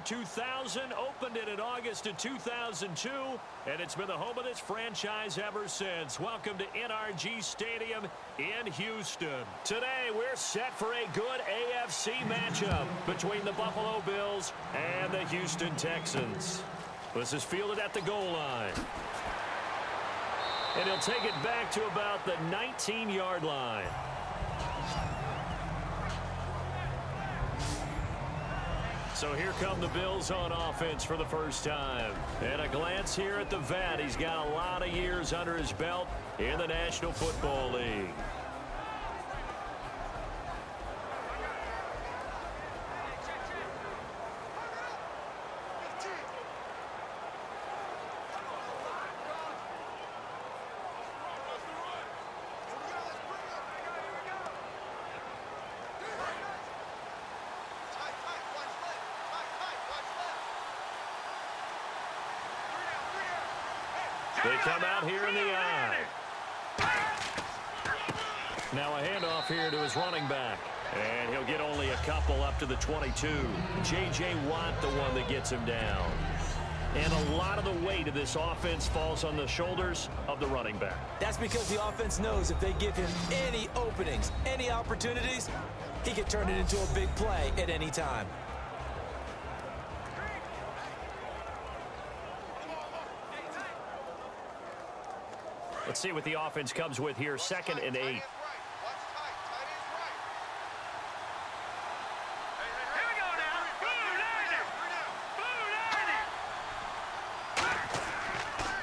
2000, opened it in August of 2002, and it's been the home of this franchise ever since. Welcome to NRG Stadium in Houston. Today, we're set for a good AFC matchup between the Buffalo Bills and the Houston Texans. This is fielded at the goal line. And he'll take it back to about the 19-yard line. So here come the Bills on offense for the first time. And a glance here at the vet. He's got a lot of years under his belt in the National Football League. They come out here in the eye. Now a handoff here to his running back. And he'll get only a couple up to the 22. J.J. Watt, the one that gets him down. And a lot of the weight of this offense falls on the shoulders of the running back. That's because the offense knows if they give him any openings, any opportunities, he can turn it into a big play at any time. Let's see what the offense comes with here. 2nd and 8.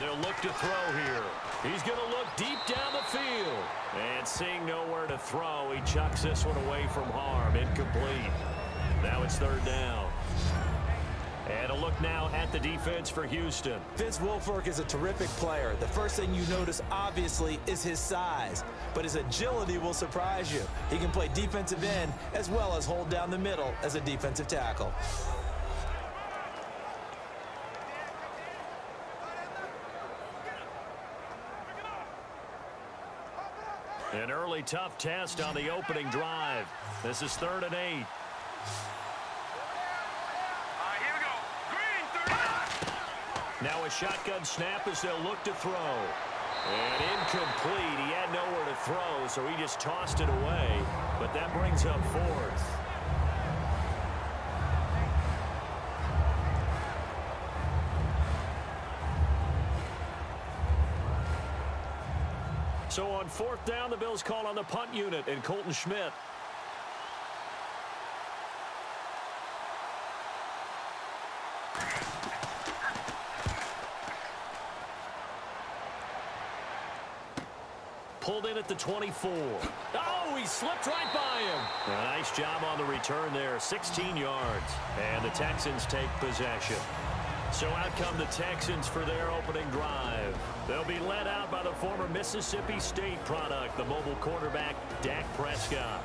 They'll look to throw here. He's going to look deep down the field. And seeing nowhere to throw, he chucks this one away from harm. Incomplete. Now it's 3rd down. And a look now at the defense for Houston. Vince Wilfork is a terrific player. The first thing you notice, obviously, is his size. But his agility will surprise you. He can play defensive end as well as hold down the middle as a defensive tackle. An early tough test on the opening drive. This is 3rd and 8. Now a shotgun snap as they'll look to throw. And incomplete. He had nowhere to throw, so he just tossed it away. But that brings up 4th. So on 4th down, the Bills call on the punt unit and Colton Schmidt. Pulled in at the 24. Oh, he slipped right by him. A nice job on the return there, 16 yards. And the Texans take possession. So out come the Texans for their opening drive. They'll be led out by the former Mississippi State product, the mobile quarterback, Dak Prescott.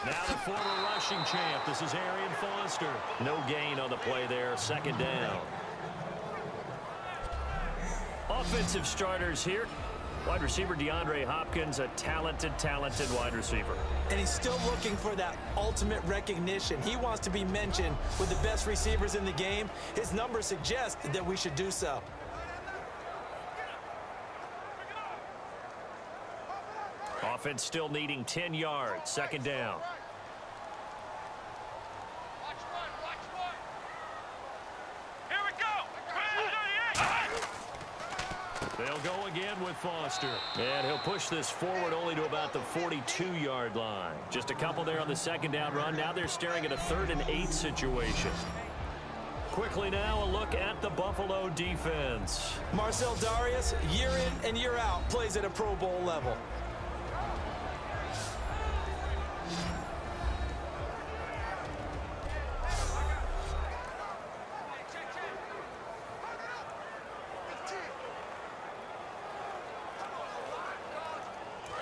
Now the former rushing champ. This is Arian Foster. No gain on the play there. 2nd down. Offensive starters here. Wide receiver DeAndre Hopkins, a talented wide receiver. And he's still looking for that ultimate recognition. He wants to be mentioned with the best receivers in the game. His numbers suggest that we should do so. Offense still needing 10 yards. 2nd down. They'll go again with Foster. And he'll push this forward only to about the 42-yard line. Just a couple there on the 2nd down run. Now they're staring at a 3rd and 8 situation. Quickly now, a look at the Buffalo defense. Marcel Darius, year in and year out, plays at a Pro Bowl level.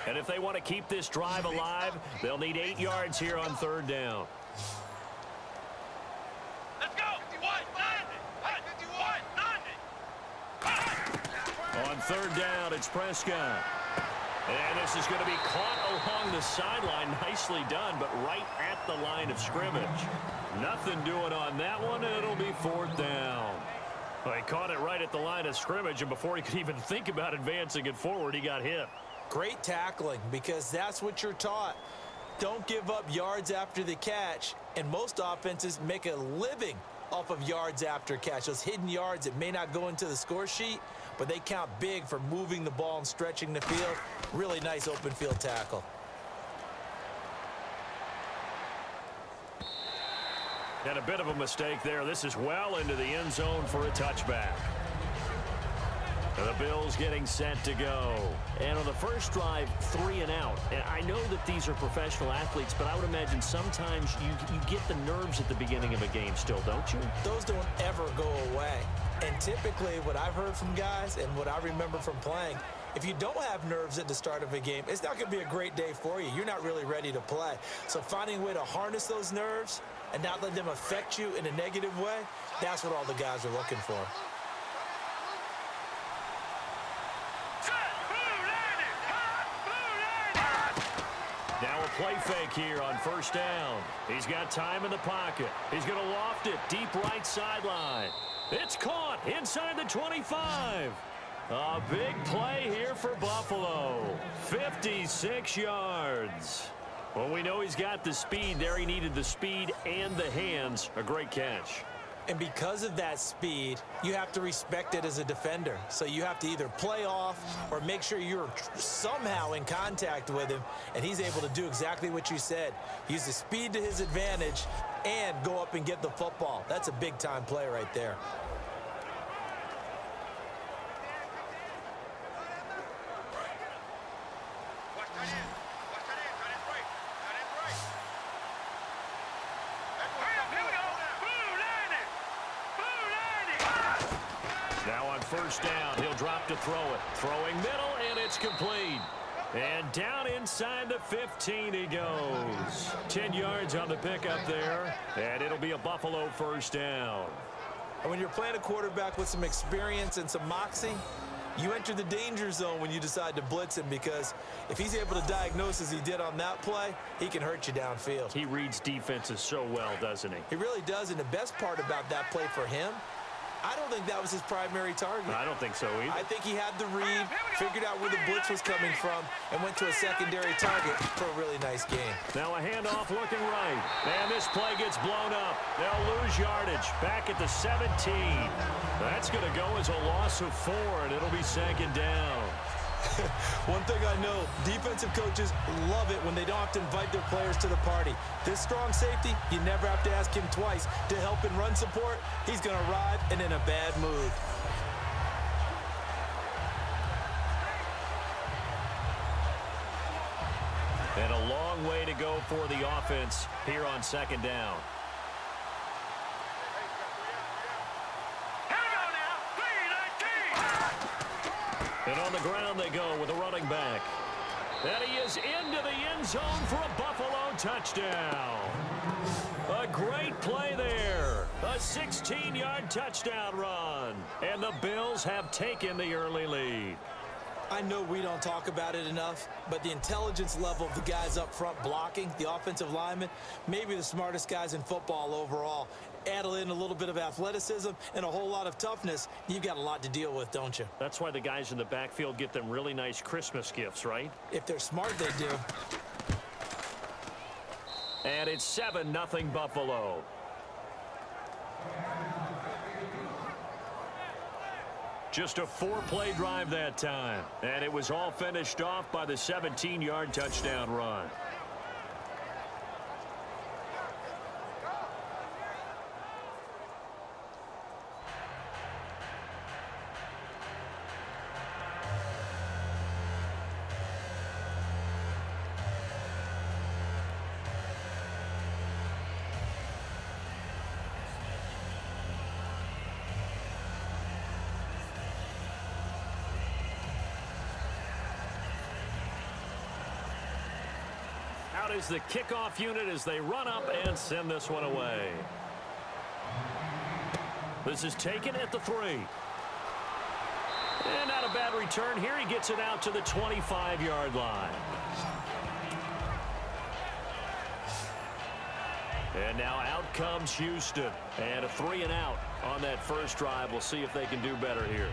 And if they want to keep this drive alive, they'll need 8 yards here on 3rd down. Let's go. 51, On 3rd down, it's Prescott. And this is going to be caught along the sideline. Nicely done, but right at the line of scrimmage. Nothing doing on that one, and it'll be 4th down. Well, he caught it right at the line of scrimmage, and before he could even think about advancing it forward, he got hit. Great tackling, because that's what you're taught. Don't give up yards after the catch, and most offenses make a living off of yards after catch. Those hidden yards that may not go into the score sheet, but they count big for moving the ball and stretching the field. Really nice open field tackle. And a bit of a mistake there. This is well into the end zone for a touchback. And the Bills getting set to go. And on the first drive, 3 and out. And I know that these are professional athletes, but I would imagine sometimes you get the nerves at the beginning of a game still, don't you? Those don't ever go away. And typically what I've heard from guys and what I remember from playing, if you don't have nerves at the start of a game, it's not going to be a great day for you. You're not really ready to play. So finding a way to harness those nerves and not let them affect you in a negative way, that's what all the guys are looking for. Now a play fake here on 1st down. He's got time in the pocket. He's going to loft it deep right sideline. It's caught inside the 25. A big play here for Buffalo. 56 yards. Well, we know he's got the speed there. He needed the speed and the hands. A great catch. And because of that speed, you have to respect it as a defender. So you have to either play off or make sure you're somehow in contact with him, and he's able to do exactly what you said. Use the speed to his advantage and go up and get the football. That's a big-time play right there. Now on 1st down, he'll drop to throw it. Throwing middle, and it's complete. And down inside the 15 he goes. 10 yards on the pickup there, and it'll be a Buffalo 1st down. And when you're playing a quarterback with some experience and some moxie, you enter the danger zone when you decide to blitz him, because if he's able to diagnose as he did on that play, he can hurt you downfield. He reads defenses so well, doesn't he? He really does, and the best part about that play for him, I don't think that was his primary target. I don't think so either. I think he had the read, figured out where the blitz was coming from, and went to a secondary target for a really nice game. Now a handoff looking right. And this play gets blown up. They'll lose yardage back at the 17. That's going to go as a loss of 4, and it'll be 2nd down. One thing I know, defensive coaches love it when they don't have to invite their players to the party. This strong safety, you never have to ask him twice to help in run support. He's going to arrive and in a bad mood. And a long way to go for the offense here on 2nd down. And on the ground they go with a running back. And he is into the end zone for a Buffalo touchdown. A great play there. A 16-yard touchdown run. And the Bills have taken the early lead. I know we don't talk about it enough, but the intelligence level of the guys up front blocking, the offensive linemen, maybe the smartest guys in football overall. Add in a little bit of athleticism and a whole lot of toughness, you've got a lot to deal with, don't you? That's why the guys in the backfield get them really nice Christmas gifts, right? If they're smart, they do. And it's 7-0 Buffalo. Just a 4-play drive that time. And it was all finished off by the 17-yard touchdown run. is the kickoff unit as they run up and send this one away. This is taken at the 3. And not a bad return here. He gets it out to the 25-yard line. And now out comes Houston. And a 3-and-out on that first drive. We'll see if they can do better here.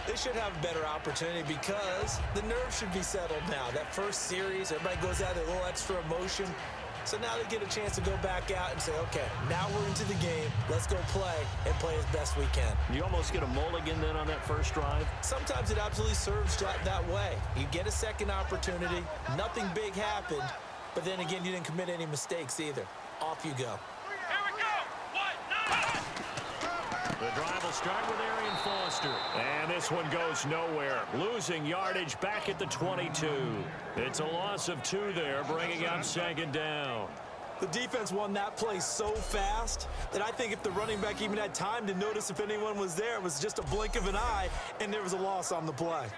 They should have a better opportunity because the nerves should be settled now. That first series, everybody goes out there, a little extra emotion. So now they get a chance to go back out and say, okay, now we're into the game. Let's go play and play as best we can. You almost get a mulligan then on that first drive? Sometimes it absolutely serves that way. You get a second opportunity. Nothing big happened. But then again, you didn't commit any mistakes either. Off you go. The drive will start with Arian Foster. And this one goes nowhere. Losing yardage back at the 22. It's a loss of 2 there, bringing up 2nd down. The defense won that play so fast that I think if the running back even had time to notice if anyone was there, it was just a blink of an eye, and there was a loss on the play.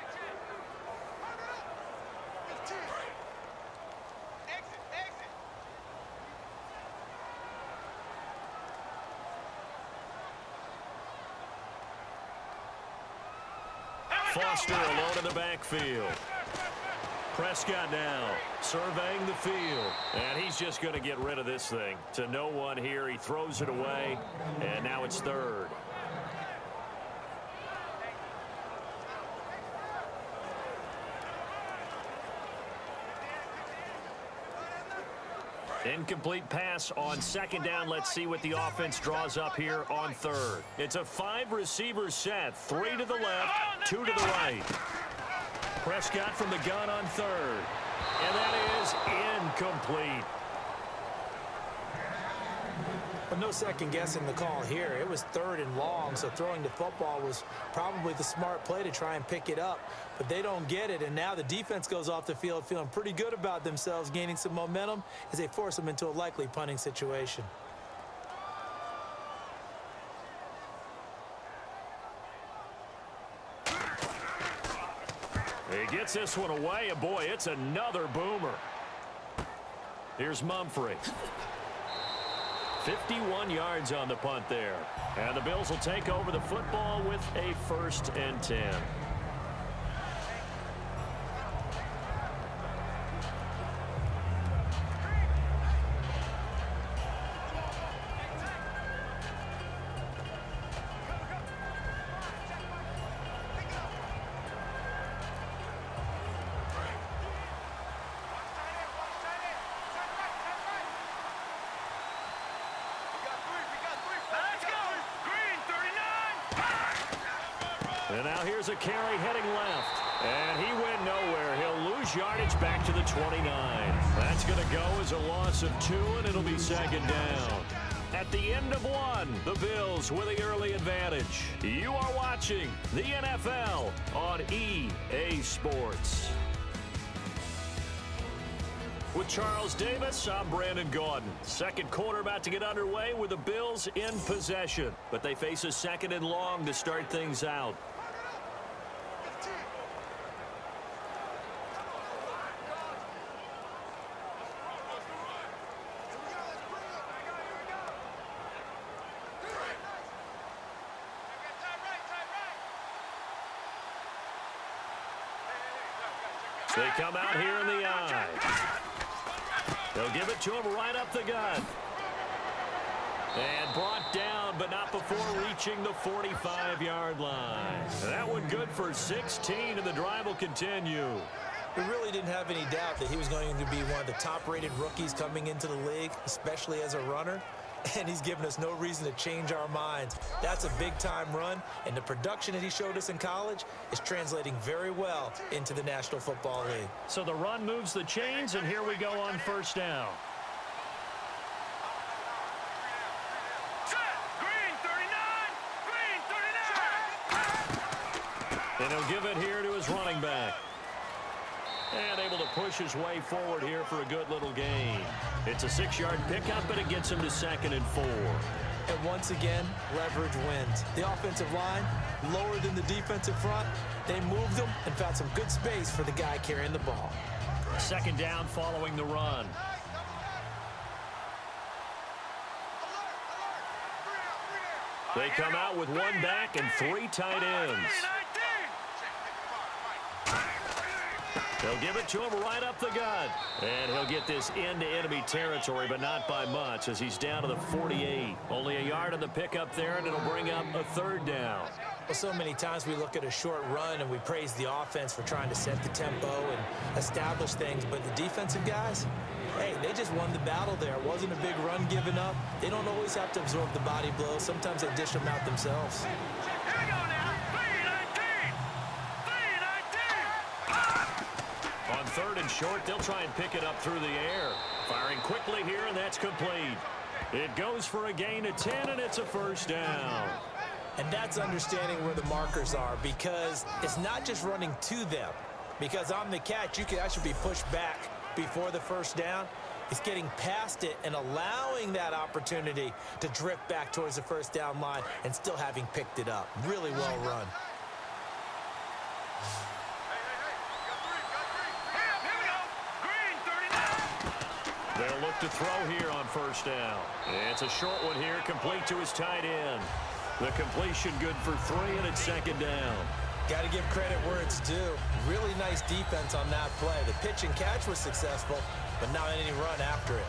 Foster alone in the backfield. Prescott now surveying the field. And he's just going to get rid of this thing. To no one here. He throws it away. And now it's 3rd. Incomplete pass on 2nd down. Let's see what the offense draws up here on 3rd. It's a 5-receiver set. 3 to the left, 2 to the right. Prescott from the gun on 3rd. And that is incomplete. But no second guessing the call here. It was 3rd and long, so throwing the football was probably the smart play to try and pick it up. But they don't get it, and now the defense goes off the field feeling pretty good about themselves, gaining some momentum as they force them into a likely punting situation. He gets this one away, and boy, it's another boomer. Here's Mumphrey. 51 yards on the punt there. And the Bills will take over the football with a 1st and 10. And now here's a carry heading left. And he went nowhere. He'll lose yardage back to the 29. That's going to go as a loss of 2, and it'll be 2nd down. At the end of 1, the Bills with the early advantage. You are watching the NFL on EA Sports. With Charles Davis, I'm Brandon Gaudin. Second quarter about to get underway with the Bills in possession. But they face a 2nd and long to start things out. They come out here in the eye. They'll give it to him right up the gut. And brought down, but not before reaching the 45-yard line. That one good for 16, and the drive will continue. We really didn't have any doubt that he was going to be one of the top-rated rookies coming into the league, especially as a runner. And he's given us no reason to change our minds. That's a big-time run, and the production that he showed us in college is translating very well into the National Football League. So the run moves the chains, and here we go on 1st down. And he'll give it here to his running back. And able to push his way forward here for a good little gain. It's a 6-yard pickup, but it gets him to 2nd and 4. And once again, leverage wins. The offensive line, lower than the defensive front. They moved them and found some good space for the guy carrying the ball. 2nd down following the run. They come out with one back and 3 tight ends. They'll give it to him right up the gut. And he'll get this into enemy territory, but not by much as he's down to the 48. Only a yard on the pickup there, and it'll bring up a 3rd down. Well, so many times we look at a short run and we praise the offense for trying to set the tempo and establish things, but the defensive guys, hey, they just won the battle there. It wasn't a big run given up. They don't always have to absorb the body blows. Sometimes they dish them out themselves. Here we go now. 3-19. On 3rd and short, they'll try and pick it up through the air. Firing quickly here, and that's complete. It goes for a gain of 10, and it's a 1st down. And that's understanding where the markers are, because it's not just running to them. Because on the catch, you can actually be pushed back before the 1st down. It's getting past it and allowing that opportunity to drift back towards the 1st down line and still having picked it up. Really well run. They'll look to throw here on 1st down. It's a short one here, complete to his tight end. The completion good for 3, and it's 2nd down. Got to give credit where it's due. Really nice defense on that play. The pitch and catch was successful, but not any run after it.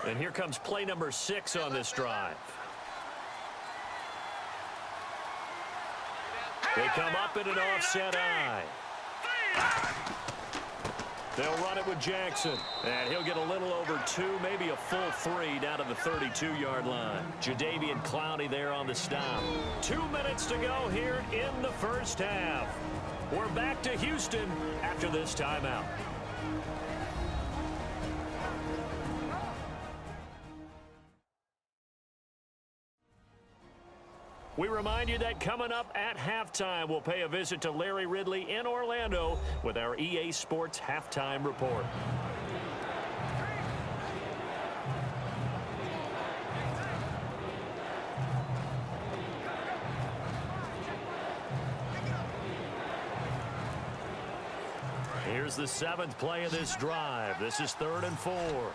And here comes play number 6 on this drive. They come up in an offset eye. They'll run it with Jackson. And he'll get a little over 2, maybe a full 3 down to the 32-yard line. Jadeveon Clowney there on the stop. 2 minutes to go here in the 1st half. We're back to Houston after this timeout. We remind you that coming up at halftime, we'll pay a visit to Larry Ridley in Orlando with our EA Sports Halftime Report. Here's the 7th play of this drive. This is 3rd and 4.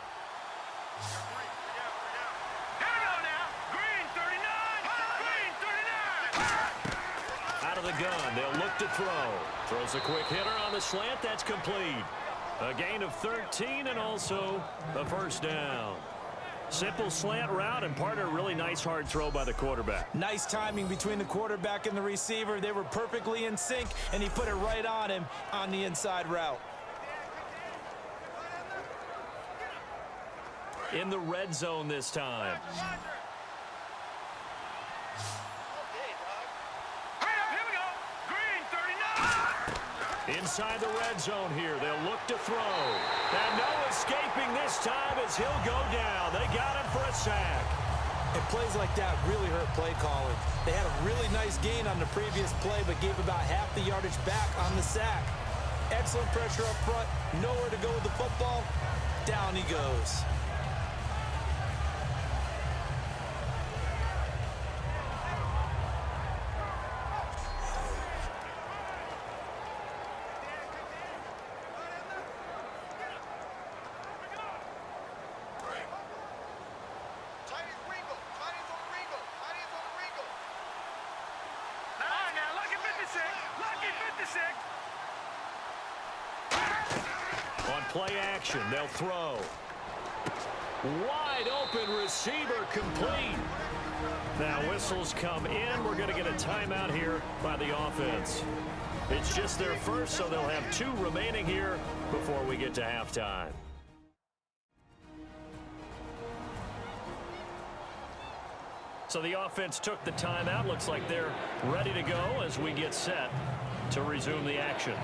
The gun. They'll look to throw. Throws a quick hitter on the slant. That's complete. A gain of 13 and also a 1st down. Simple slant route and part of a really nice hard throw by the quarterback. Nice timing between the quarterback and the receiver. They were perfectly in sync, and he put it right on him on the inside route. In the red zone this time. Inside the red zone here. They'll look to throw. And no escaping this time as he'll go down. They got him for a sack. And plays like that really hurt play calling. They had a really nice gain on the previous play, but gave about half the yardage back on the sack. Excellent pressure up front. Nowhere to go with the football. Down he goes. On play action, they'll throw. Wide open receiver complete. Now whistles come in. We're going to get a timeout here by the offense. It's just their first, so they'll have 2 remaining here before we get to halftime. So the offense took the timeout. Looks like they're ready to go as we get set to resume the action.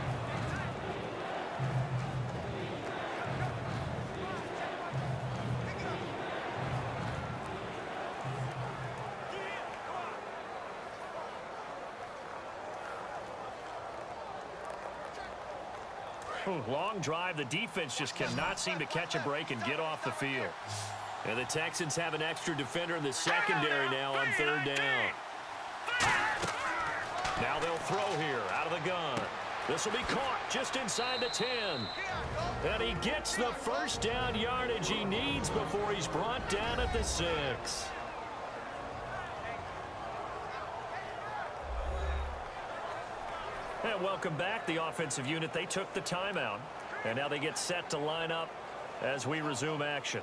Long drive. The defense just cannot seem to catch a break and get off the field. And the Texans have an extra defender in the secondary now on 3rd down. Now they'll throw here out of the gun. This will be caught just inside the 10. And he gets the first down yardage he needs before he's brought down at the 6. And welcome back, the offensive unit. They took the timeout, and now they get set to line up as we resume action.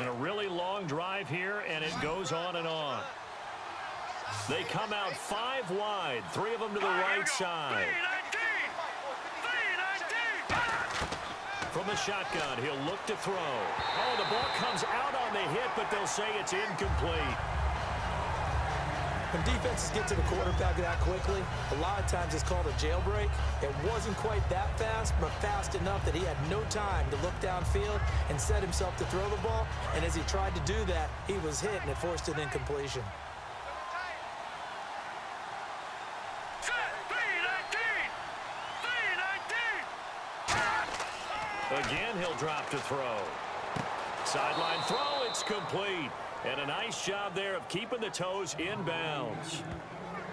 And a really long drive here, and it goes on and on. They come out 5 wide, 3 of them to the right side. From the shotgun, he'll look to throw. Oh, the ball comes out on the hit, but they'll say it's incomplete. When defenses get to the quarterback that quickly, a lot of times it's called a jailbreak. It wasn't quite that fast, but fast enough that he had no time to look downfield and set himself to throw the ball. And as he tried to do that, he was hit, and it forced an incompletion. Again, he'll drop to throw. Sideline throw, it's complete. And a nice job there of keeping the toes in bounds.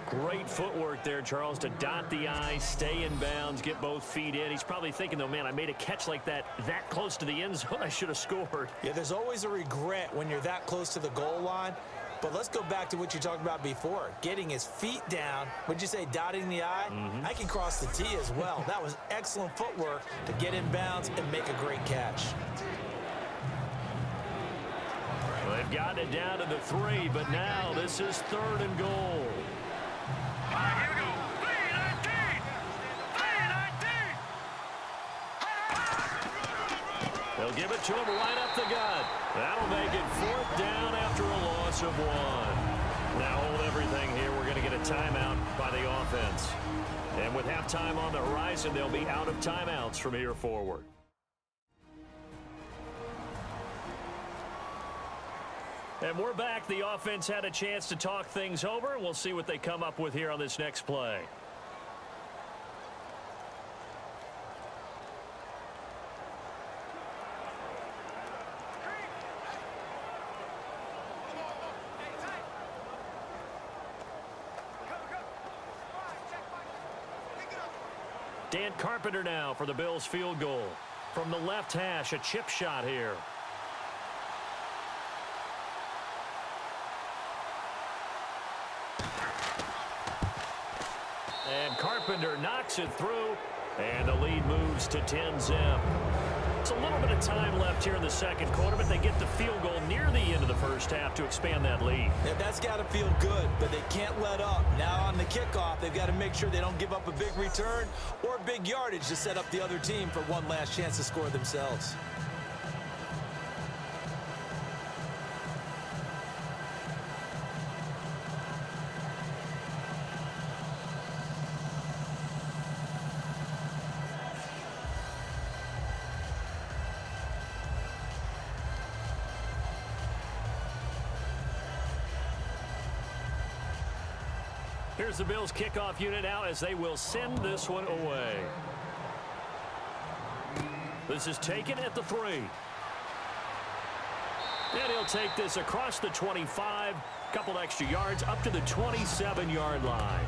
Great footwork there, Charles, to dot the I, stay in bounds, get both feet in. He's probably thinking, though, man, I made a catch like that close to the end zone. I should have scored. Yeah, there's always a regret when you're that close to the goal line. But let's go back to what you talked about before, getting his feet down. Would you say dotting the I? I can cross the T as well. That was excellent footwork to get in bounds and make a great catch. Well, they've gotten it down to the 3, but now this is 3rd and goal. Here we go. 3-19. They'll give it to him right up the gut. That'll make it 4th down after a loss of 1. Now hold everything here. We're going to get a timeout by the offense. And with halftime on the horizon, they'll be out of timeouts from here forward. And we're back. The offense had a chance to talk things over. We'll see what they come up with here on this next play. Dan Carpenter now for the Bills field goal. From the left hash, a chip shot here. And Carpenter knocks it through, and the lead moves to 10-zip. It's a little bit of time left here in the second quarter, but they get the field goal near the end of the first half to expand that lead. Yeah, that's got to feel good, but they can't let up. Now on the kickoff, they've got to make sure they don't give up a big return or big yardage to set up the other team for one last chance to score themselves. Here's the Bills kickoff unit now as they will send this one away. This is taken at the 3. And he'll take this across the 25, couple extra yards up to the 27-yard line.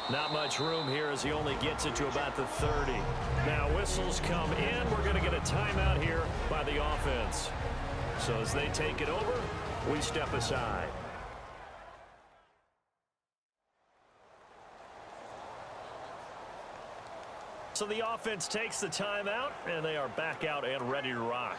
Not much room here as he only gets it to about the 30. Now whistles come in. We're going to get a timeout here by the offense. So as they take it over, we step aside. So the offense takes the timeout, and they are back out and ready to rock.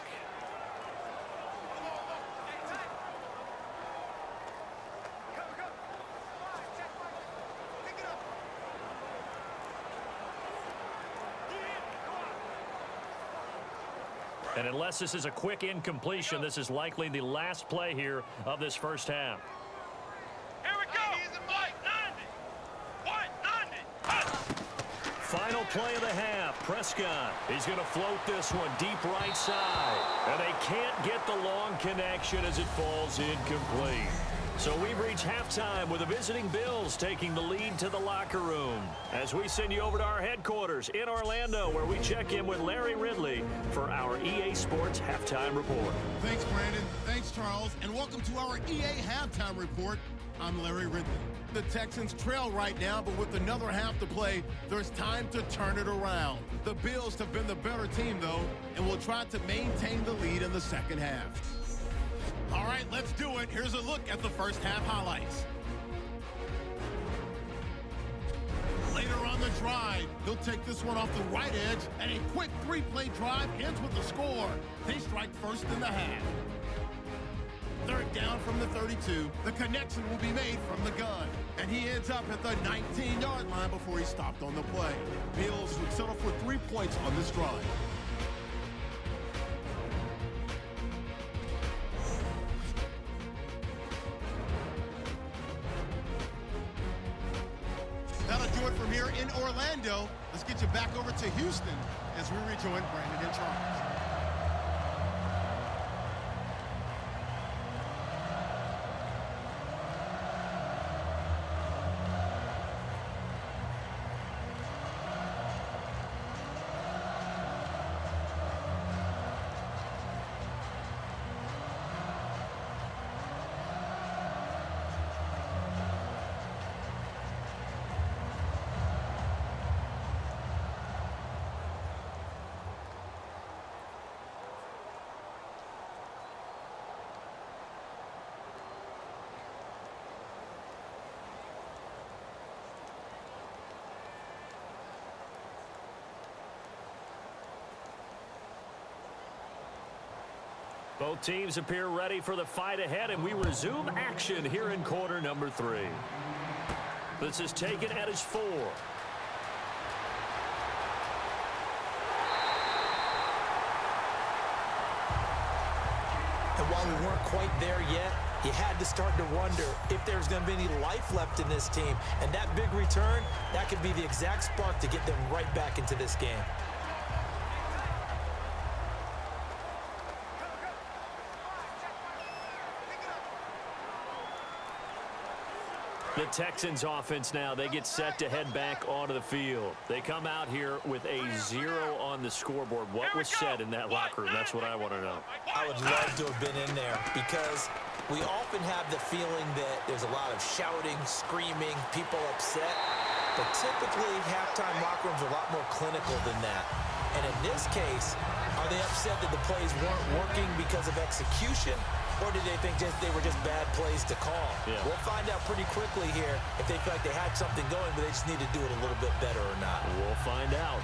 And unless this is a quick incompletion, this is likely the last play here of this first half. Here we go. Final play of the half. Prescott. He's going to float this one deep right side. And they can't get the long connection as it falls incomplete. So we've reached halftime with the visiting Bills taking the lead to the locker room. As we send you over to our headquarters in Orlando, where we check in with Larry Ridley for our EA Sports Halftime Report. Thanks, Brandon. Thanks, Charles. And welcome to our EA Halftime Report. I'm Larry Ridley. The Texans trail right now, but with another half to play, there's time to turn it around. The Bills have been the better team, though, and will try to maintain the lead in the second half. All right, let's do it. Here's a look at the first half highlights. Later on the drive, they'll take this one off the right edge, and a quick three-play drive ends with a score. They strike first in the half. Third down from the 32. The connection will be made from the gun. And he ends up at the 19-yard line before he stopped on the play. Bills would settle for 3 points on this drive. That'll do it from here in Orlando. Let's get you back over to Houston as we rejoin Brandon and Charles. Both teams appear ready for the fight ahead, and we resume action here in quarter number 3. This is taken at his 4. And while we weren't quite there yet, you had to start to wonder if there's going to be any life left in this team. And that big return, that could be the exact spark to get them right back into this game. The Texans offense now, they get set to head back onto the field. They come out here with a 0 on the scoreboard. What was said in that locker room? That's what I want to know. I would love to have been in there because we often have the feeling that there's a lot of shouting, screaming, people upset. But typically, halftime locker rooms are a lot more clinical than that. And in this case, are they upset that the plays weren't working because of execution? Or did they think they were just bad plays to call? Yeah. We'll find out pretty quickly here if they feel like they had something going, but they just need to do it a little bit better or not. We'll find out.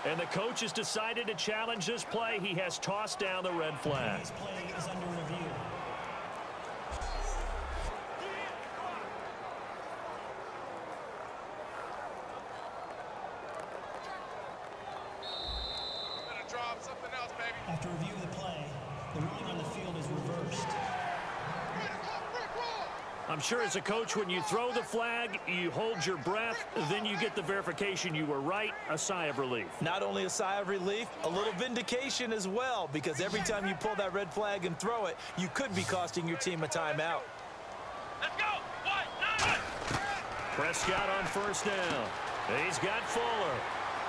And the coach has decided to challenge this play. He has tossed down the red flag. This play is under review. Better drop something else, baby. After review of the play, the ruling on the field is reversed. I'm sure as a coach, when you throw the flag, you hold your breath, then you get the verification you were right, a sigh of relief. Not only a sigh of relief, a little vindication as well, because every time you pull that red flag and throw it, you could be costing your team a timeout. Let's go. One. Prescott on first down. He's got Fuller.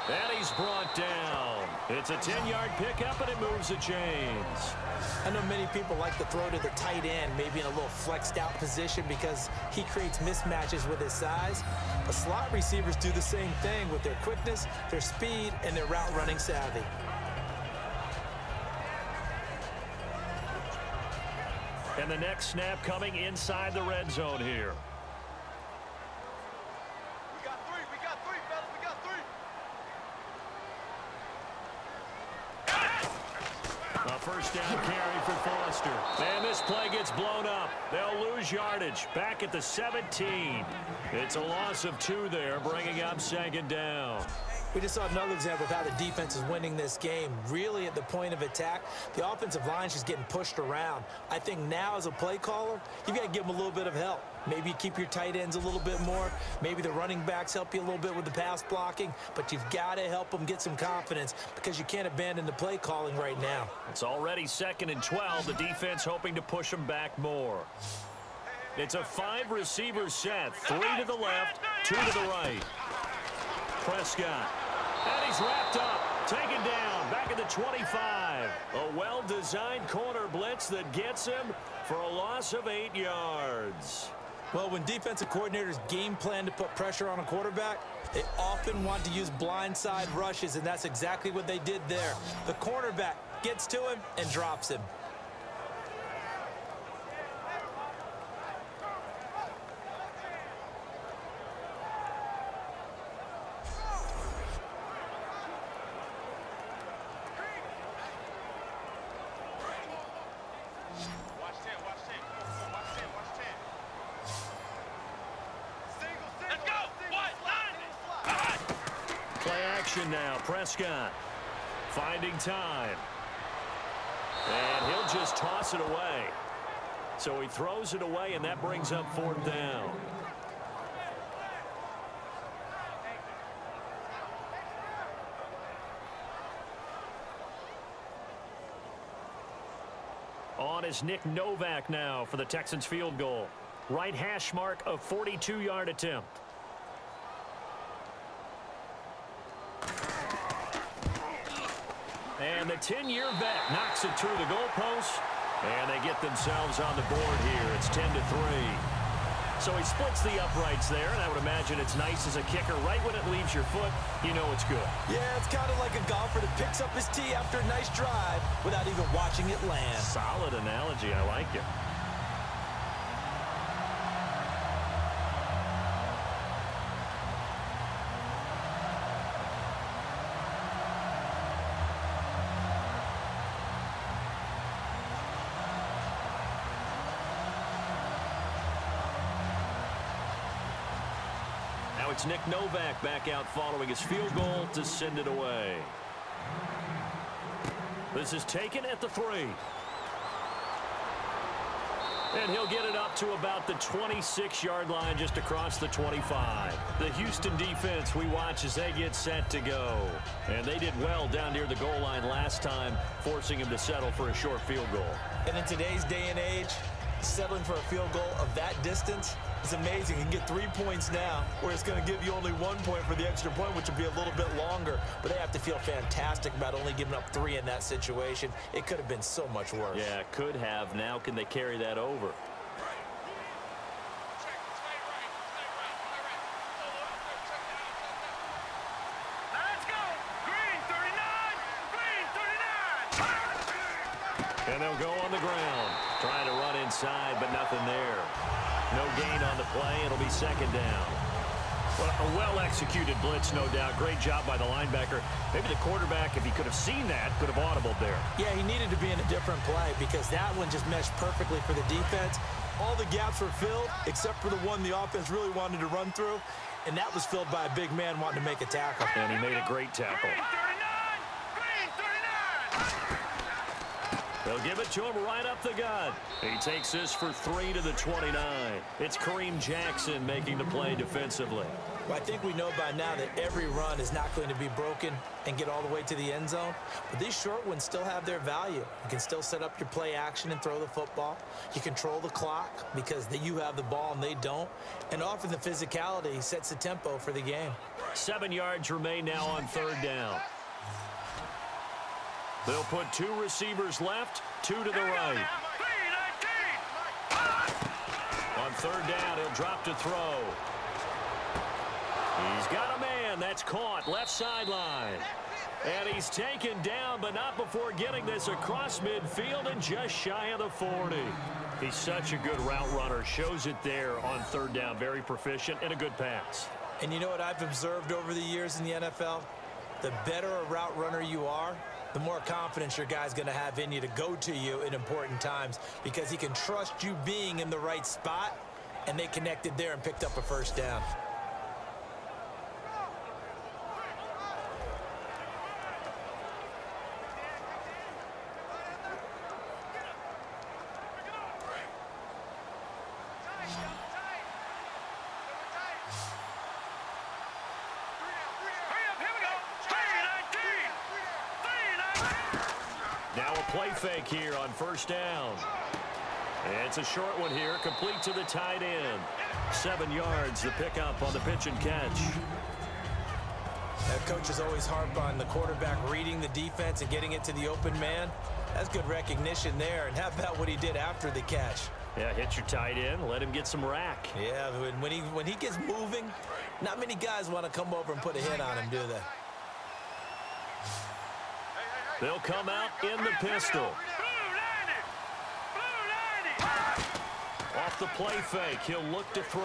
And he's brought down. It's a 10-yard pickup, and it moves the chains. I know many people like to throw to the tight end, maybe in a little flexed out position because he creates mismatches with his size. But slot receivers do the same thing with their quickness, their speed, and their route running savvy. And the next snap coming inside the red zone here. We got three, fellas, we got three. A first down carry for Foster. And this play gets blown up. They'll lose yardage. Back at the 17. It's a loss of 2 there, bringing up second down. We just saw another example of how the defense is winning this game. Really at the point of attack, the offensive line is just getting pushed around. I think now as a play caller, you've got to give them a little bit of help. Maybe you keep your tight ends a little bit more. Maybe the running backs help you a little bit with the pass blocking. But you've got to help them get some confidence because you can't abandon the play calling right now. It's already 2nd and 12. The defense hoping to push them back more. It's a 5-receiver set. 3 to the left, 2 to the right. Prescott. And he's wrapped up, taken down, back at the 25. A well-designed corner blitz that gets him for a loss of 8 yards. Well, when defensive coordinators game plan to put pressure on a quarterback, they often want to use blindside rushes, and that's exactly what they did there. The cornerback gets to him and drops him. Now Prescott finding time, and he'll just toss it away. So he throws it away, and that brings up 4th down. On is Nick Novak now for the Texans field goal. Right hash mark, a 42-yard attempt. And the 10-year vet knocks it through the goalpost, and they get themselves on the board here. It's 10-3. So he splits the uprights there, and I would imagine it's nice as a kicker. Right when it leaves your foot, you know it's good. Yeah, it's kind of like a golfer that picks up his tee after a nice drive without even watching it land. Solid analogy. I like it. Now it's Nick Novak back out following his field goal to send it away. This is taken at the 3. And he'll get it up to about the 26-yard line, just across the 25. The Houston defense we watch as they get set to go. And they did well down near the goal line last time, forcing him to settle for a short field goal. And in today's day and age, settling for a field goal of that distance is amazing. You can get 3 points now, where it's going to give you only 1 point for the extra point, which would be a little bit longer. But they have to feel fantastic about only giving up 3 in that situation. It could have been so much worse. Yeah, it could have. Now can they carry that over? And they'll go on the ground, trying to run inside, but nothing there. No gain on the play. It'll be 2nd down. Well, a well-executed blitz, no doubt. Great job by the linebacker. Maybe the quarterback, if he could have seen that, could have audibled there. Yeah, he needed to be in a different play because that one just meshed perfectly for the defense. All the gaps were filled except for the one the offense really wanted to run through, and that was filled by a big man wanting to make a tackle. And he made a great tackle. They'll give it to him right up the gut. He takes this for 3 to the 29. It's Kareem Jackson making the play defensively. Well, I think we know by now that every run is not going to be broken and get all the way to the end zone. But these short ones still have their value. You can still set up your play action and throw the football. You control the clock because you have the ball and they don't. And often the physicality sets the tempo for the game. 7 yards remain now on 3rd down. They'll put 2 receivers left, 2 to the right. On 3rd down, he'll drop to throw. He's got a man. That's caught left sideline. And he's taken down, but not before getting this across midfield and just shy of the 40. He's such a good route runner. Shows it there on 3rd down. Very proficient and a good pass. And you know what I've observed over the years in the NFL? The better a route runner you are, the more confidence your guy's going to have in you to go to you in important times because he can trust you being in the right spot, and they connected there and picked up a 1st down. Now a play fake here on 1st down. It's a short one here, complete to the tight end. 7 yards, the pickup on the pitch and catch. Coaches always harp on the quarterback reading the defense and getting it to the open man. That's good recognition there. And how about what he did after the catch? Yeah, hit your tight end, let him get some rack. Yeah, when he gets moving, not many guys want to come over and put a hit on him, do they? They'll come out in the pistol. Off the play fake, he'll look to throw.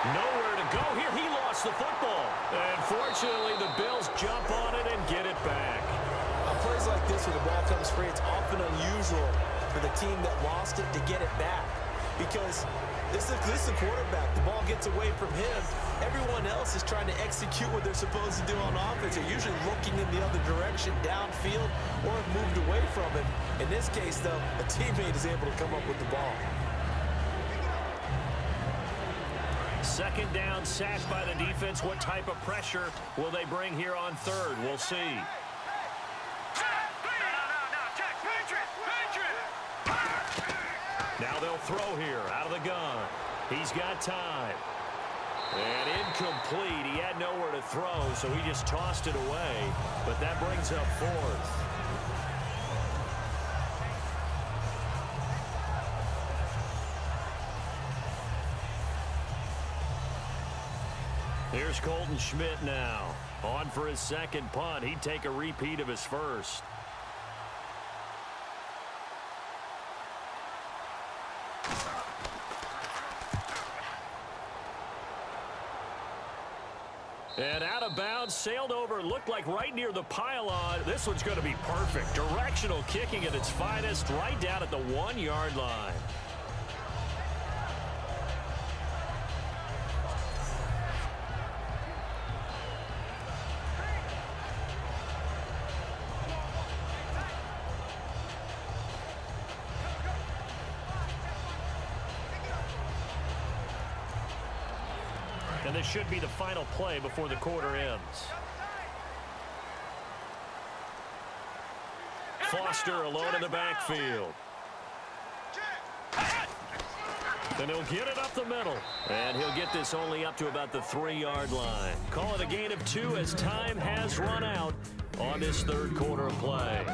Nowhere to go here. He lost the football. And fortunately, the Bills jump on it and get it back. On plays like this where the ball comes free, it's often unusual for the team that lost it to get it back. Because this is the quarterback. The ball gets away from him. Everyone else is trying to execute what they're supposed to do on offense. They're usually looking in the other direction, downfield, or have moved away from him. In this case, though, a teammate is able to come up with the ball. 2nd down, sacked by the defense. What type of pressure will they bring here on 3rd? We'll see. Now they'll throw here out of the gun. He's got time. And incomplete. He had nowhere to throw, so he just tossed it away. But that brings up 4th. Here's Colton Schmidt now. On for his 2nd punt. He'd take a repeat of his 1st. And out of bounds, sailed over, looked like right near the pylon. This one's going to be perfect. Directional kicking at its finest, right down at the 1-yard line. And this should be the final play before the quarter ends. Foster alone in the backfield. And he'll get it up the middle. And he'll get this only up to about the 3-yard line. Call it a gain of 2 as time has run out on this 3rd quarter of play.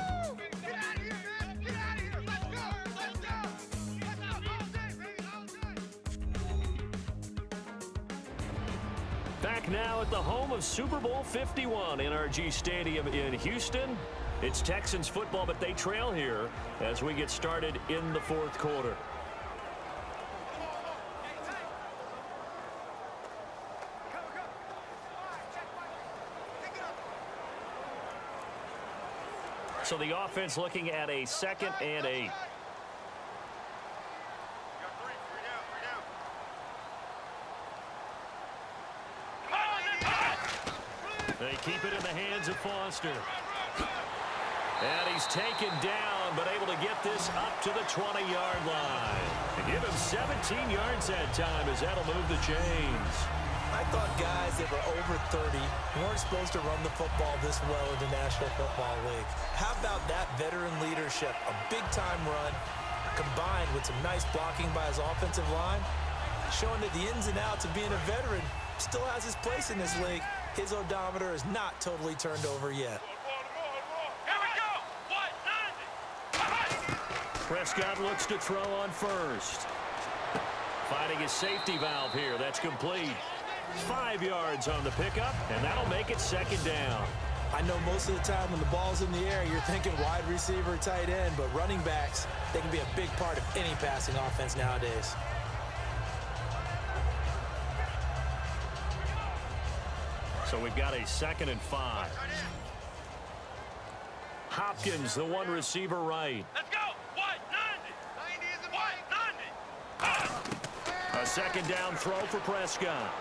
Back now at the home of Super Bowl 51, NRG Stadium in Houston. It's Texans football, but they trail here as we get started in the 4th quarter. So the offense looking at a 2nd and 8. They keep it in the hands of Foster. And he's taken down, but able to get this up to the 20-yard line. And give him 17 yards that time as that'll move the chains. I thought guys that were over 30 weren't supposed to run the football this well in the National Football League. How about that veteran leadership? A big-time run combined with some nice blocking by his offensive line, showing that the ins and outs of being a veteran still has his place in this league. His odometer is not totally turned over yet. Prescott looks to throw on first. Finding his safety valve here. That's complete. 5 yards on the pickup, and that'll make it second down. I know most of the time when the ball's in the air, you're thinking wide receiver, tight end, but running backs, they can be a big part of any passing offense nowadays. So we've got a 2nd and 5. Hopkins, the one receiver right. Let's go. What? 90. 90 is a what? 90. A second down throw for Prescott.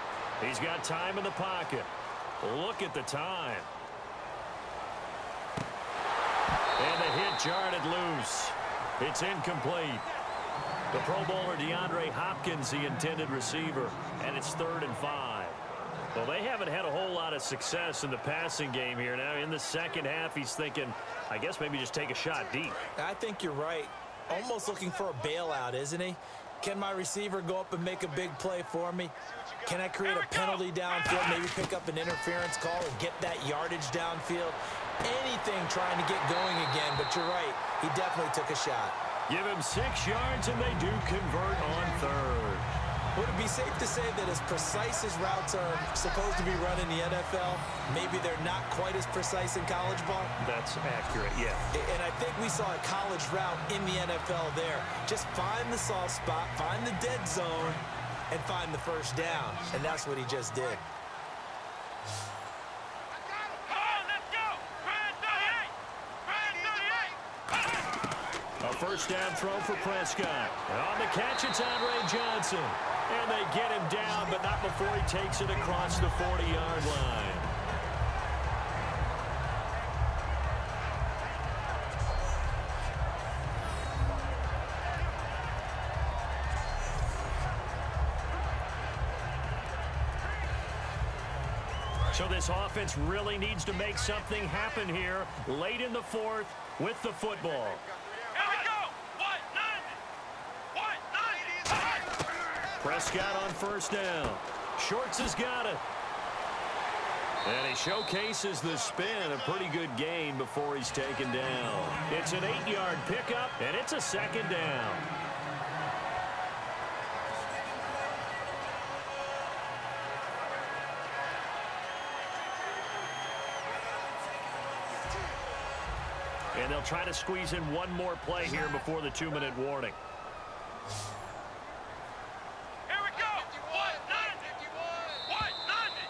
He's got time in the pocket. Look at the time. And the hit jarred it loose. It's incomplete. The Pro Bowler DeAndre Hopkins, the intended receiver, and it's 3rd and 5. Well, they haven't had a whole lot of success in the passing game here. Now, in the second half, he's thinking, I guess maybe just take a shot deep. I think you're right. Almost looking for a bailout, isn't he? Can my receiver go up and make a big play for me? Can I create a penalty downfield, maybe pick up an interference call and get that yardage downfield? Anything trying to get going again, but you're right. He definitely took a shot. Give him 6 yards, and they do convert on 3rd. Would it be safe to say that as precise as routes are supposed to be run in the NFL, maybe they're not quite as precise in college ball? That's accurate, yeah. And I think we saw a college route in the NFL there. Just find the soft spot, find the dead zone, and find the first down. And that's what he just did. A first down throw for Prescott. On the catch, it's Andre Johnson. And they get him down, but not before he takes it across the 40-yard line. So this offense really needs to make something happen here late in the 4th with the football. Prescott on first down. Shorts has got it. And he showcases the spin. A pretty good gain before he's taken down. It's an 8-yard pickup, and it's a 2nd down. And they'll try to squeeze in one more play here before the 2-minute warning.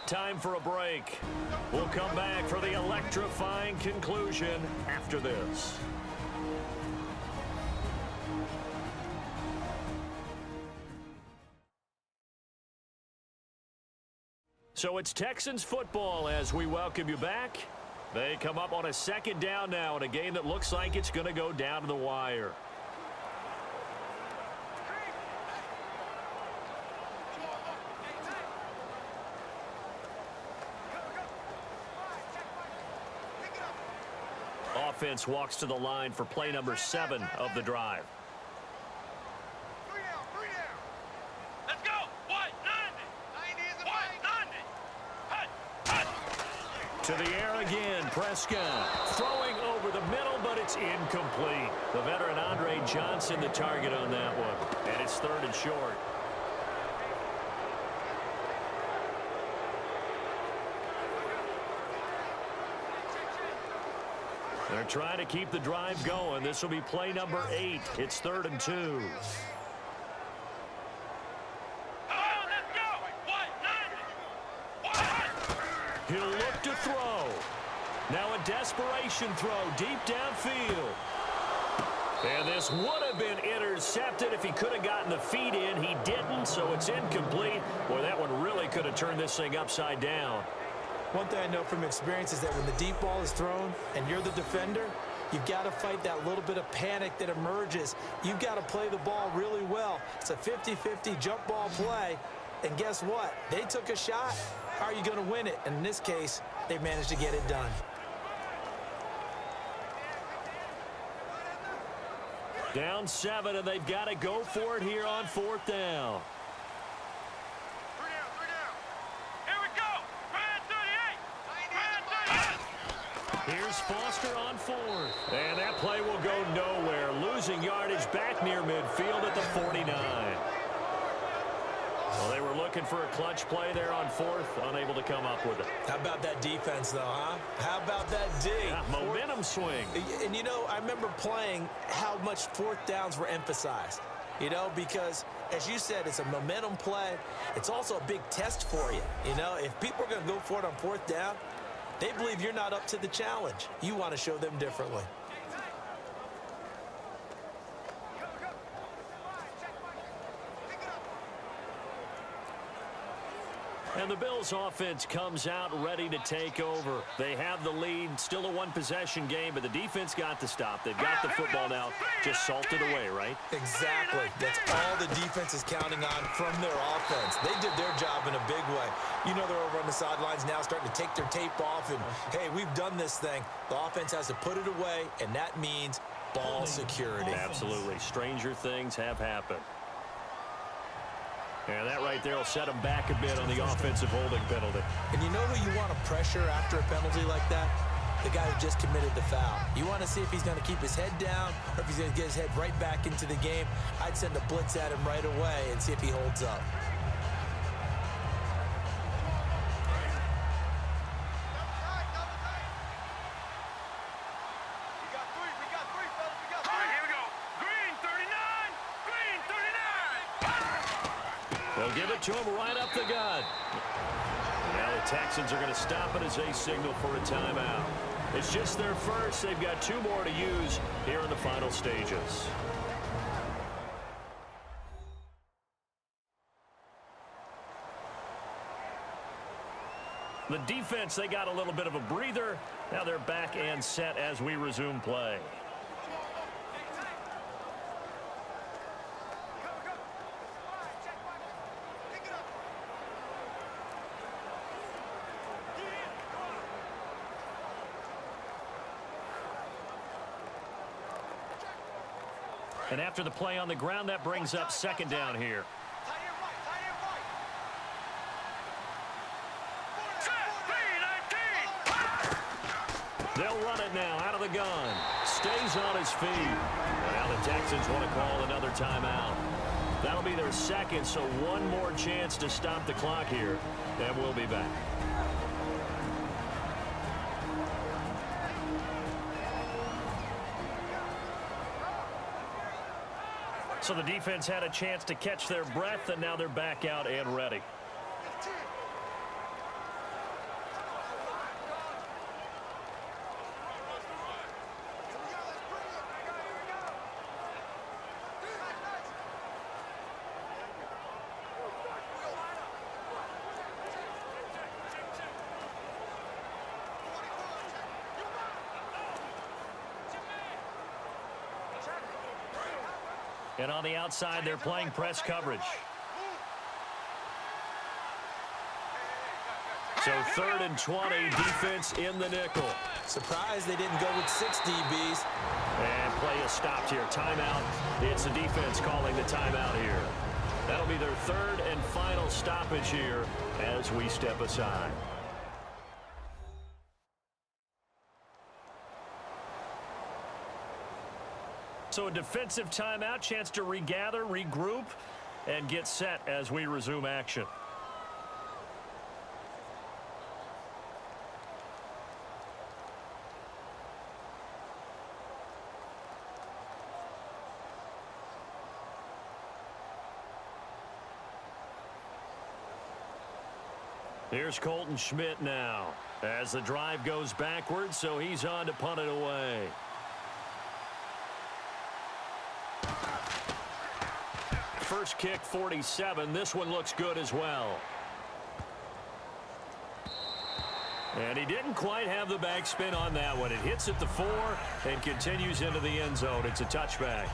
Time for a break. We'll come back for the electrifying conclusion after this. So it's Texans football as we welcome you back. They come up on a 2nd down now in a game that looks like it's going to go down to the wire. Offense walks to the line for play number 7 of the drive. 3 down, 3 down. Let's go. What? 90. 90 is a what? 90. To the air again, Prescott throwing over the middle, but it's incomplete. The veteran Andre Johnson the target on that one, and it's 3rd and short. They're trying to keep the drive going. This will be play number 8. It's 3rd and 2. He'll look to throw. Now a desperation throw deep downfield. And this would have been intercepted if he could have gotten the feet in. He didn't, so it's incomplete. Boy, that one really could have turned this thing upside down. One thing I know from experience is that when the deep ball is thrown and you're the defender, You've got to fight that little bit of panic that emerges. You've got to play the ball really well. It's a 50-50 jump ball play. And guess what? They took a shot. How are you going to win it? And in this case, they managed to get it done. Down 7, and they've got to go for it here on 4th down. Here we go. Brad 38. Here's Foster on 4th. And that play will go nowhere. Losing yardage back near midfield at the 49. Well, they were looking for a clutch play there on 4th, unable to come up with it. How about that defense, though, huh? How about that D? Yeah, momentum swing. And, you know, I remember playing how much 4th downs were emphasized, you know, because, as you said, it's a momentum play. It's also a big test for you, you know. If people are going to go for it on 4th down, they believe you're not up to the challenge. You want to show them differently. And the Bills offense comes out ready to take over. They have the lead, still a one-possession game, but the defense got to stop. They've got the football now, just salted away, right? Exactly. That's all the defense is counting on from their offense. They did their job in a big way. You know, they're over on the sidelines now starting to take their tape off and, hey, we've done this thing. The offense has to put it away, and that means ball security. Absolutely. Stranger things have happened. And that right there will set them back a bit on the offensive holding penalty. And you know who you want to pressure after a penalty like that? The guy who just committed the foul. You want to see if he's going to keep his head down or if he's going to get his head right back into the game. I'd send a blitz at him right away and see if he holds up. They'll give it to him right up the gut. Now the Texans are going to stop it as they signal for a timeout. It's just their first. They've got 2 more to use here in the final stages. The defense, they got a little bit of a breather. Now they're back and set as we resume play. And after the play on the ground, that brings up 2nd down here. They'll run it now out of the gun. Stays on his feet. Now the Texans want to call another timeout. That'll be their 2nd, so 1 more chance to stop the clock here. And we'll be back. So the defense had a chance to catch their breath, and now they're back out and ready. And on the outside, they're playing press coverage. So 3rd and 20, defense in the nickel. Surprised they didn't go with 6 DBs. And play is stopped here. Timeout. It's the defense calling the timeout here. That'll be their 3rd and final stoppage here as we step aside. So a defensive timeout, chance to regather, regroup, and get set as we resume action. Here's Colton Schmidt now as the drive goes backwards, so he's on to punt it away. First kick, 47. This one looks good as well. And he didn't quite have the backspin on that one. It hits at the 4 and continues into the end zone. It's a touchback.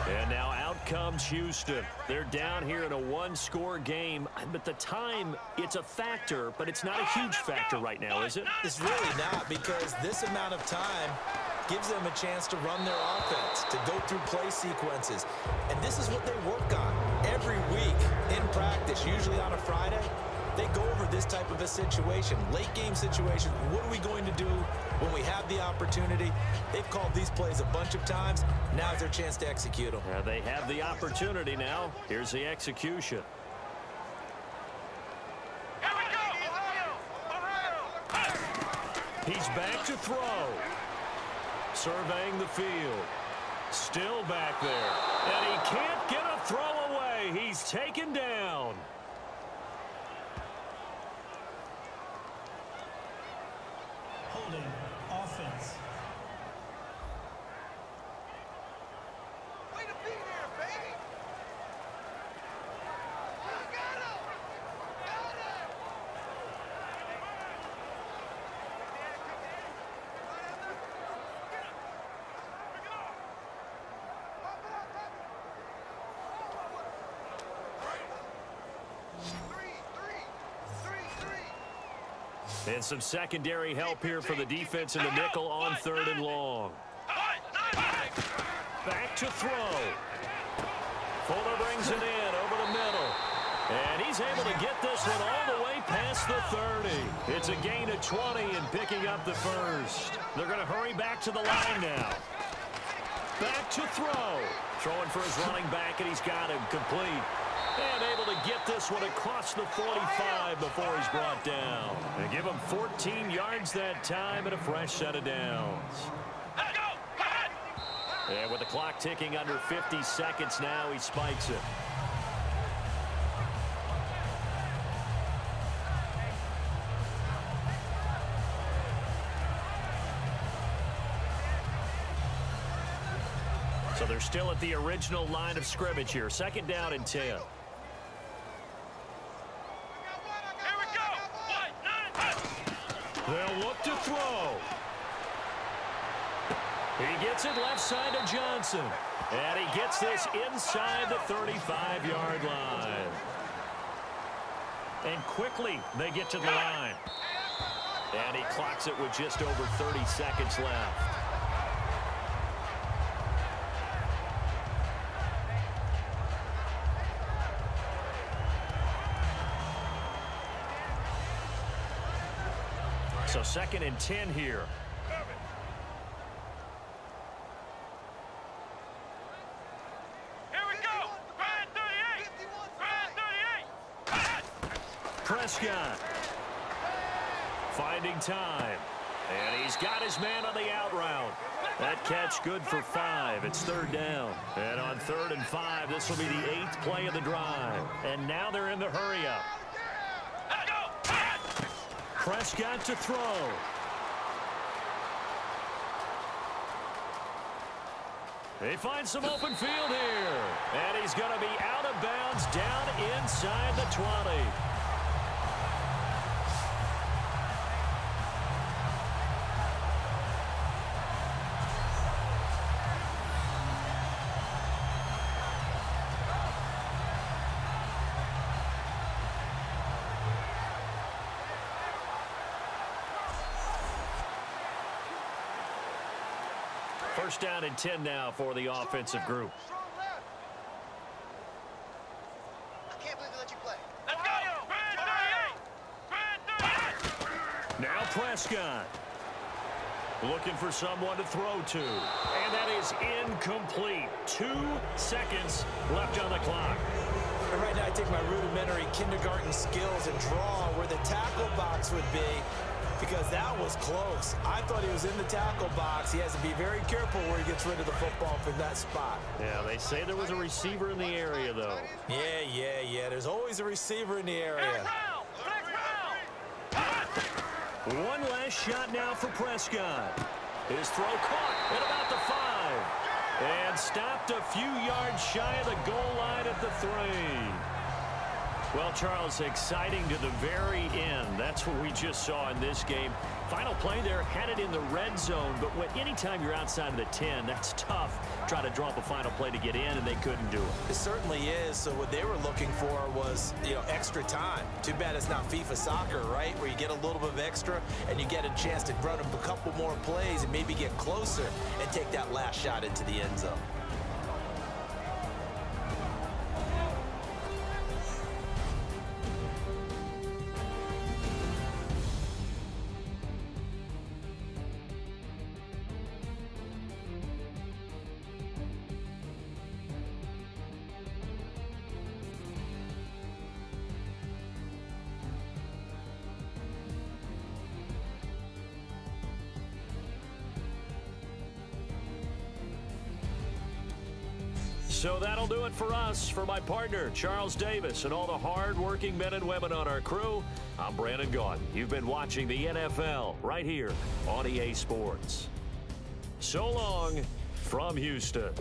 And now out comes Houston. They're down here in a one-score game. But the time, it's a factor, but it's not a huge factor right now, is it? It's really not, because this amount of time gives them a chance to run their offense, to go through play sequences. And this is what they work on every week in practice, usually on a Friday. They go over this type of a situation, late game situation. What are we going to do when we have the opportunity? They've called these plays a bunch of times. Now's their chance to execute them. Yeah, they have the opportunity now. Here's the execution. Here we go! Ohio! He's back to throw. Surveying the field. Still back there. And he can't get a throw away. He's taken down. Holding offense. Way to be there, baby! You got him! Got him! And some secondary help here for the defense in the nickel on 3rd and long. Back to throw. Fuller brings it in over the middle. And he's able to get this one all the way past the 30. It's a gain of 20 and picking up the first. They're going to hurry back to the line now. Back to throw. Throwing for his running back, and he's got him complete. And able to get this one across the 45 before he's brought down. They give him 14 yards that time and a fresh set of downs. And with the clock ticking under 50 seconds now, he spikes it. So they're still at the original line of scrimmage here. 2nd down and 10. They'll look to throw. He gets it left side to Johnson. And he gets this inside the 35-yard line. And quickly they get to the line. And he clocks it with just over 30 seconds left. So 2nd and 10 here. Here we go! Brand 38! Brand 38! Prescott finding time. And he's got his man on the out route. That catch good for 5. It's 3rd down. And on 3rd and 5, this will be the 8th play of the drive. And now they're in the hurry up. Prescott to throw. They find some open field here. And he's going to be out of bounds down inside the 20. First down and 10 now for the offensive group. Strong left. I can't believe they let you play. Let's go! Brand 38! Brand 38! Now Prescott. Looking for someone to throw to. And that is incomplete. 2 seconds left on the clock. And right now I take my rudimentary kindergarten skills and draw where the tackle box would be, because that was close. I thought he was in the tackle box. He has to be very careful where he gets rid of the football from that spot. Yeah, they say there was a receiver in the area, though. Yeah. There's always a receiver in the area. Flex round! One last shot now for Prescott. His throw caught at about the 5. And stopped a few yards shy of the goal line at the 3. Well, Charles, exciting to the very end. That's what we just saw in this game. Final play there, had it in the red zone, but anytime you're outside of the 10, that's tough. Try to draw up a final play to get in, and they couldn't do it. It certainly is. So what they were looking for was, extra time. Too bad it's not FIFA soccer, right, where you get a little bit of extra and you get a chance to run up a couple more plays and maybe get closer and take that last shot into the end zone. So that'll do it for us. For my partner, Charles Davis, and all the hard-working men and women on our crew, I'm Brandon Gaudin. You've been watching the NFL right here on EA Sports. So long from Houston.